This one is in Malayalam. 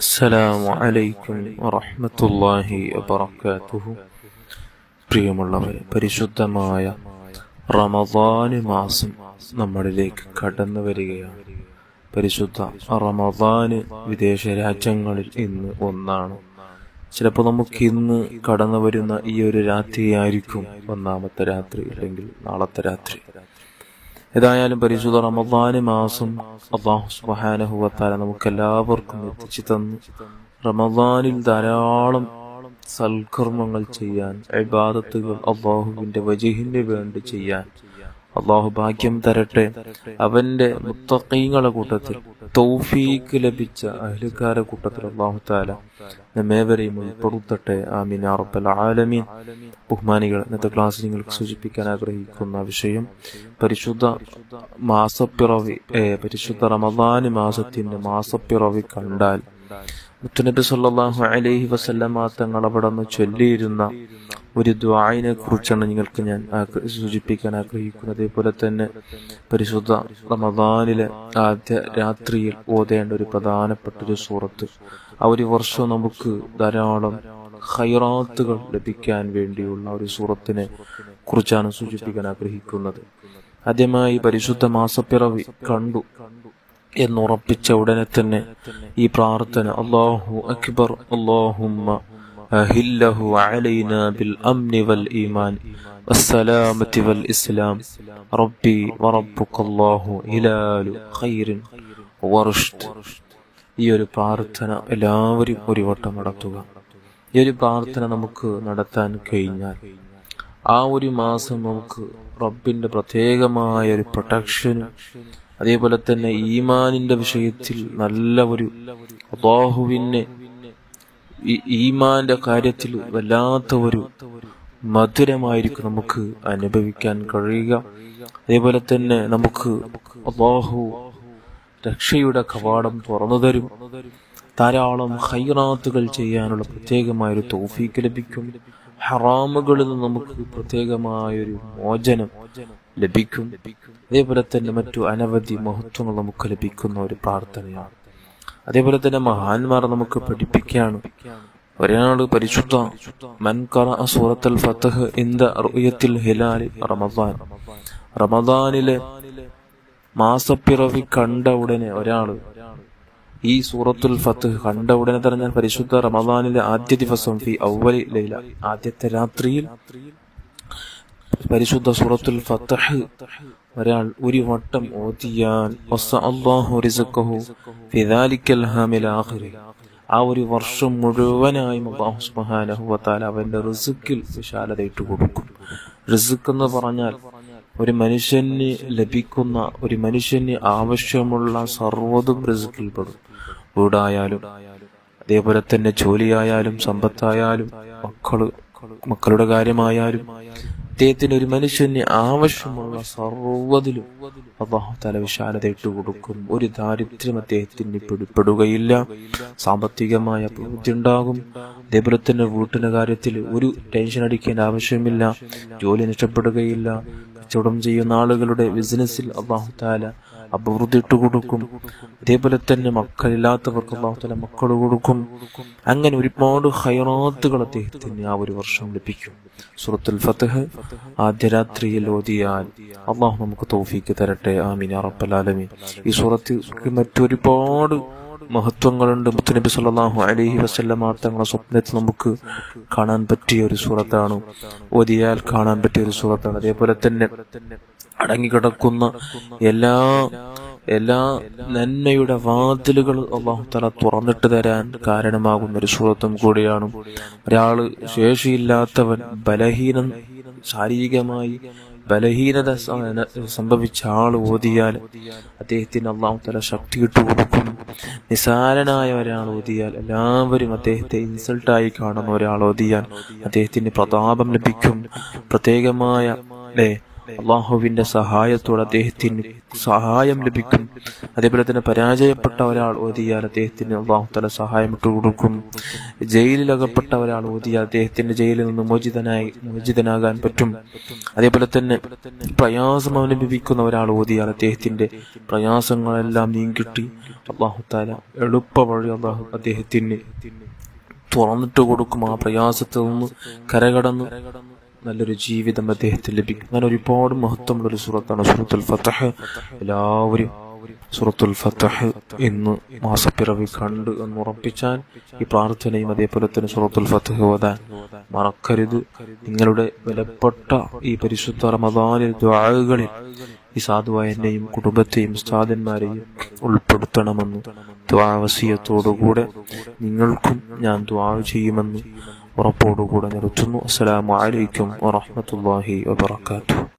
അസ്സലാമു അലൈക്കും വറഹ്മത്തുള്ളാഹി വബറകാതുഹു. പ്രിയമുള്ളവരെ, പരിശുദ്ധമായ റമദാൻ മാസം നമ്മളിലേക്ക് കടന്നു വരികയാണ്. പരിശുദ്ധ റമദാൻ വിദേശ രാജ്യങ്ങളിൽ ഇന്ന് ഒന്നാണ്. ചിലപ്പോൾ നമുക്ക് ഇന്ന് കടന്നു വരുന്ന ഈ ഒരു രാത്രിയായിരിക്കും ഒന്നാമത്തെ രാത്രി, അല്ലെങ്കിൽ നാളത്തെ രാത്രി. ഏതായാലും പരിശുദ്ധ റമദാൻ മാസം അല്ലാഹു സുബ്ഹാനഹു വ തആല നമുക്കെല്ലാവർക്കും എത്തിച്ചു തന്നു. റമദാനിൽ ധാരാളം സൽക്കർമ്മങ്ങൾ ചെയ്യാൻ, ഇബാദത്തുകൾ അല്ലാഹുവിന്റെ വജ്ഹിന് വേണ്ടി ചെയ്യാൻ അല്ലാഹു ഭാഗ്യം തരട്ടെ. അവന്റെ മുത്തഖീങ്ങളുടെ കൂട്ടത്തിൽ, തൗഫീഖ് ലഭിച്ച അഹ്ലുകാരുടെ കൂട്ടത്തിൽ അല്ലാഹു തആല നമ്മേവരെയും ഉൾപ്പെടുത്തട്ടെ. ആമീൻ യാ റബ്ബൽ ആലമീൻ. ബഹുമാനികൾ, ഇന്നത്തെ ക്ലാസ്സിൽ നിങ്ങൾക്ക് സൂചിപ്പിക്കാൻ ആഗ്രഹിക്കുന്ന വിഷയം പരിശുദ്ധ മാസപ്പിറവി, പരിശുദ്ധ റമദാൻ മാസത്തിന്റെ മാസപ്പിറവി കണ്ടാൽ മുത്തുനബി സല്ലല്ലാഹു അലൈഹി വസല്ലമ തങ്ങൾ അവിടെ നിന്ന് ചൊല്ലിയിരുന്ന ഒരു ദുആഇനെ കുറിച്ചാണ് നിങ്ങൾക്ക് ഞാൻ സൂചിപ്പിക്കാൻ ആഗ്രഹിക്കുന്നത്. അതേപോലെ തന്നെ പരിശുദ്ധ റമദാനിലെ ആദ്യ രാത്രിയിൽ ഓതേണ്ട ഒരു പ്രധാനപ്പെട്ട ഒരു സൂറത്ത്, ആ ഒരു വർഷം നമുക്ക് ധാരാളം ഖൈറാത്തുകൾ ലഭിക്കാൻ വേണ്ടിയുള്ള ഒരു സൂറത്തിനെ കുറിച്ചാണ് സൂചിപ്പിക്കാൻ ആഗ്രഹിക്കുന്നത്. ആദ്യമായി പരിശുദ്ധ മാസപ്പിറവി കണ്ടു എന്നുറപ്പിച്ച ഉടനെ തന്നെ ഈ പ്രാർത്ഥന, അല്ലാഹു അക്ബർ അല്ലാഹുമ്മ അഹില്ലഹു അലൈനാ ബിൽ അംനി വൽ ഈമാൻ വസ്സലാമത്തി വൽ ഇസ്ലാം റബ്ബി വറബ്ബുകല്ലാഹു ഹിലാലു ഖൈറിൻ വറുഷ്ദ്. ഈ ഒരു പ്രാർത്ഥന എല്ലാവരും ഒരു വട്ടം നടത്തുക. ഈ ഒരു പ്രാർത്ഥന നമുക്ക് നടത്താൻ കഴിഞ്ഞാൽ ആ ഒരു മാസം നമുക്ക് റബ്ബിന്റെ പ്രത്യേകമായ ഒരു പ്രൊട്ടക്ഷനും, അതേപോലെ തന്നെ ഈമാനിന്റെ വിഷയത്തിൽ നല്ല ഒരു അല്ലാഹുവിനെ ഈമാന്റെ കാര്യത്തിൽ വല്ലാത്ത ഒരു മധുരമായിരിക്കും നമുക്ക് അനുഭവിക്കാൻ കഴിയുക. അതേപോലെ തന്നെ നമുക്ക് അല്ലാഹു രക്ഷയുടെ കവാടം തുറന്നു തരും. ധാരാളം ഖൈറാത്തുകൾ ചെയ്യാനുള്ള പ്രത്യേകമായൊരു തൗഫീഖ് ലഭിക്കും. ഹറാമുകളിൽ നിന്ന് നമുക്ക് പ്രത്യേകമായൊരു മോചനം ലഭിക്കും. അതേപോലെ തന്നെ മറ്റു അനവധി മഹത്വങ്ങൾ നമുക്ക് ലഭിക്കുന്ന ഒരു പ്രാർത്ഥനയാണ്. അതേപോലെ തന്നെ മഹാന്മാർ നമുക്ക് പഠിപ്പിക്കുകയാണ്. ഒരാള് പരിശുദ്ധ മൻ ഖറഅ സൂറത്തുൽ ഫത്ഹ് ഇൻദ റുയത്തിൽ ഹിലാൽ റമദാൻ, റമദാനിലെ മാസപ്പിറവി കണ്ട ഉടനെ ഒരാള് ഈ സൂറത്തുൽ ഫത്ഹ് കണ്ട ഉടനെ തന്നെ പരിശുദ്ധ റമദാനിലെ ആദ്യ ദിവസം ഫി അവ്വലി ലൈല, ആദ്യത്തെ രാത്രിയിൽ പരിശുദ്ധ സൂറത്തുൽ ഫത്ഹ് ഒരാൾ ഒരു വട്ടം ഓതിയാൽ വസ്അല്ലാഹു റിസ്ഖഹു ഫി ദാലിക്കൽ ഹാമിൽ ആഖിർ, ആ ഒരു വർഷം മുഴുവനായും അല്ലാഹു സുബ്ഹാനഹു വ തആല അവന്റെ റിസ്ഖിൽ വിശാലതയിട്ട് കൊടുക്കും. റിസ്ഖ് എന്ന് പറഞ്ഞാൽ ഒരു മനുഷ്യന് ലഭിക്കുന്ന, ഒരു മനുഷ്യന് ആവശ്യമുള്ള സർവ്വതും റിസ്ഖിൽ പെടും. വീടായാലും, അതേപോലെ തന്നെ ജോലിയായാലും, സമ്പത്തായാലും, മക്കളുടെ കാര്യമായാലും, അദ്ദേഹത്തിന് ഒരു മനുഷ്യന് ആവശ്യമുള്ള സർവ്വതിലും അല്ലാഹു തആല വിശാലത ഇട്ട് കൊടുക്കും. ഒരു ദാരിദ്ര്യം അദ്ദേഹത്തിന് പിടിപ്പെടുകയില്ല. സാമ്പത്തികമായ അഭിവൃദ്ധി ഉണ്ടാകും. അതേപോലെ തന്നെ വീട്ടിന്റെ കാര്യത്തിൽ ഒരു ടെൻഷൻ അടിക്കേണ്ട ആവശ്യമില്ല. ജോലി നഷ്ടപ്പെടുകയില്ല. കച്ചവടം ചെയ്യുന്ന ആളുകളുടെ ബിസിനസ്സിൽ അല്ലാഹു തആല അഭിവൃദ്ധി ഇട്ട് കൊടുക്കും. അതേപോലെ തന്നെ മക്കളില്ലാത്തവർക്ക് അല്ലാഹു തആല മക്കൾ കൊടുക്കും. അങ്ങനെ ഒരുപാട് ഖൈറാത്തുകൾ അദ്ദേഹത്തിന് ആ ഒരു വർഷം ലഭിക്കും. സൂറത്തുൽ ഫത്ഹ് ആദ്യ രാത്രിയിൽ ഓതിയാൽ അല്ലാഹു നമുക്ക് തൗഫീഖ് തരട്ടെ. ആമീൻ യാ റബ്ബൽ ആലമീൻ. ഈ സൂറത്തിൽ മറ്റൊരുപാട് മഹത്വങ്ങളുണ്ട്. മുത്തുനബി സല്ലല്ലാഹു അലൈഹി വസല്ലമ തങ്ങളുടെ സ്വപ്നത്തിൽ നമുക്ക് കാണാൻ പറ്റിയ ഒരു സൂറത്താണ്, ഓതിയാൽ കാണാൻ പറ്റിയ ഒരു സൂറത്താണ്. അതേപോലെ തന്നെ അടങ്ങിക്കിടക്കുന്ന എല്ലാ നന്മയുടെ വാതിലുകൾ അല്ലാഹു തആല തുറന്നിട്ട് തരാൻ കാരണമാകുന്ന ഒരു സൂറത്തും കൂടിയാണ്. ഒരാള് ശേഷിയില്ലാത്തവൻ, ബലഹീനൻ, ശാരീരികമായി ബലഹീനത സംഭവിച്ച ആള് ഓതിയാൽ അദ്ദേഹത്തിന് അല്ലാഹു തആല ശക്തി ഇട്ട് കൊടുക്കും. നിസാരനായ ഒരാൾ ഓതിയാൽ, എല്ലാവരും അദ്ദേഹത്തെ ഇൻസൾട്ടായി കാണുന്ന ഒരാൾ ഓതിയാൽ അദ്ദേഹത്തിന് പ്രതാപം ലഭിക്കും. പ്രത്യേകമായ അള്ളാഹുവിന്റെ സഹായത്തോടെ അദ്ദേഹത്തിന് സഹായം ലഭിക്കും. അതേപോലെ തന്നെ പരാജയപ്പെട്ട ഒരാൾ ഓതിയാൽ അദ്ദേഹത്തിന് അള്ളാഹു തആല സഹായം ഇട്ടുകൊടുക്കും. ജയിലിലകപ്പെട്ട ഒരാൾ ഓതിയാൽ അദ്ദേഹത്തിന്റെ ജയിലിൽ നിന്ന് മോചിതനാകാൻ പറ്റും. അതേപോലെ തന്നെ പ്രയാസം അനുഭവിക്കുന്ന ഒരാൾ ഓതിയാൽ അദ്ദേഹത്തിന്റെ പ്രയാസങ്ങളെല്ലാം നീങ്ങിട്ടി അള്ളാഹു തആല എളുപ്പ വഴി അള്ളാഹു അദ്ദേഹത്തിന് തുറന്നിട്ട് കൊടുക്കും. ആ പ്രയാസത്തിൽ നിന്ന് കരകടന്ന് നല്ലൊരു ജീവിതം അദ്ദേഹത്തിന് ലഭിക്കും. അങ്ങനെ ഒരുപാട് മഹത്വമുള്ള ഒരു സൂറത്താണ് സൂറത്തുൽ ഫത്ഹ്. എല്ലാവരും സൂറത്തുൽ ഫത്ഹ് ഇന്ന് മാസപ്പിറവി കണ്ട് എന്ന് ഉറപ്പിച്ചാൽ ഈ പ്രാർത്ഥനയും അതേപോലെ തന്നെ സൂറത്തുൽ ഫത്ഹ് ഓതാൻ മറക്കരുത്. നിങ്ങളുടെ വിലപ്പെട്ട ഈ പരിശുദ്ധ റമദാനിൽ ദുആകളിൽ ഈ സാധുവായ എന്നെയും കുടുംബത്തെയും ഉസ്താദന്മാരെയും ഉൾപ്പെടുത്തണമെന്ന് ദുആ വസിയത്തോടുകൂടെ നിങ്ങൾക്കും ഞാൻ ദുആ ചെയ്യുമെന്ന് ഉറപ്പോടുകൂടെ നിർത്തുന്നു. അസ്സലാമു അലൈക്കും വറഹ്മത്തുള്ളാഹി വബറകാതുഹു.